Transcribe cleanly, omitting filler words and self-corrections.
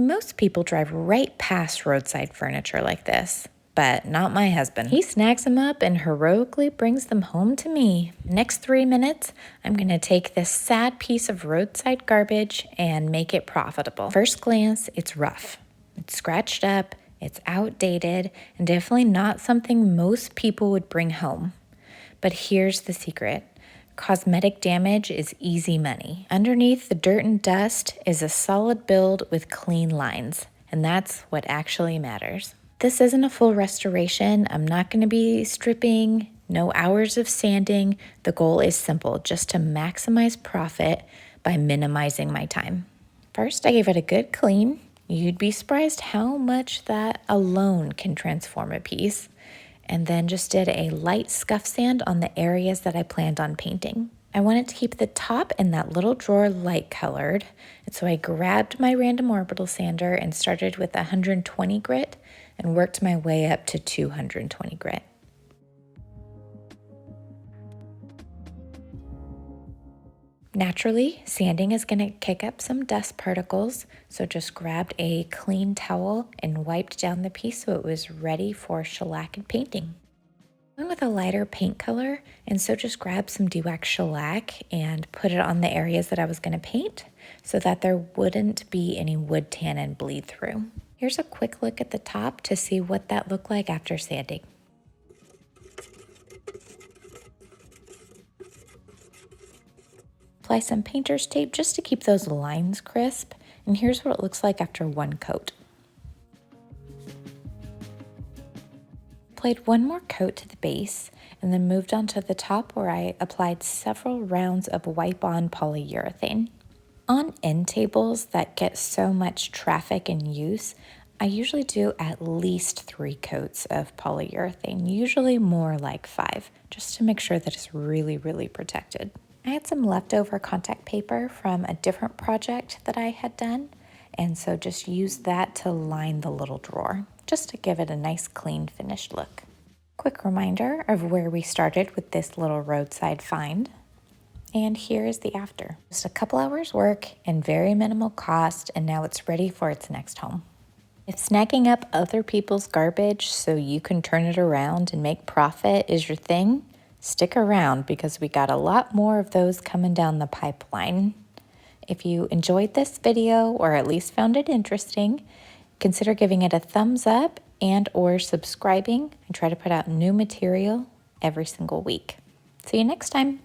Most people drive right past roadside furniture like this, but not my husband. He snags them up and heroically brings them home to me. Next 3 minutes, I'm gonna take this sad piece of roadside garbage and make it profitable. First glance, it's rough. It's scratched up, it's outdated, and definitely not something most people would bring home. But here's the secret. Cosmetic damage is easy money. Underneath the dirt and dust is a solid build with clean lines, and that's what actually matters. This isn't a full restoration. I'm not going to be stripping, no hours of sanding. The goal is simple, just to maximize profit by minimizing my time. First, I gave it a good clean. You'd be surprised how much that alone can transform a piece. And then just did a light scuff sand on the areas that I planned on painting. I wanted to keep the top and that little drawer light colored, and so I grabbed my random orbital sander and started with 120 grit and worked my way up to 220 grit. Naturally, sanding is going to kick up some dust particles, so just grabbed a clean towel and wiped down the piece so it was ready for shellac painting. I went with a lighter paint color, and so just grabbed some dewax shellac and put it on the areas that I was going to paint so that there wouldn't be any wood tan and bleed through. Here's a quick look at the top to see what that looked like after sanding. Apply some painter's tape just to keep those lines crisp, and here's what it looks like after one coat. Applied one more coat to the base and then moved on to the top where I applied several rounds of wipe-on polyurethane. On end tables that get so much traffic and use, I usually do at least 3 coats of polyurethane, usually more like 5, just to make sure that it's really, really protected. I had some leftover contact paper from a different project that I had done, and so just used that to line the little drawer, just to give it a nice clean finished look. Quick reminder of where we started with this little roadside find. And here is the after. Just a couple hours work and very minimal cost, and now it's ready for its next home. If snagging up other people's garbage so you can turn it around and make profit is your thing, stick around because we got a lot more of those coming down the pipeline. If you enjoyed this video or at least found it interesting, consider giving it a thumbs up and or subscribing. I try to put out new material every single week. See you next time.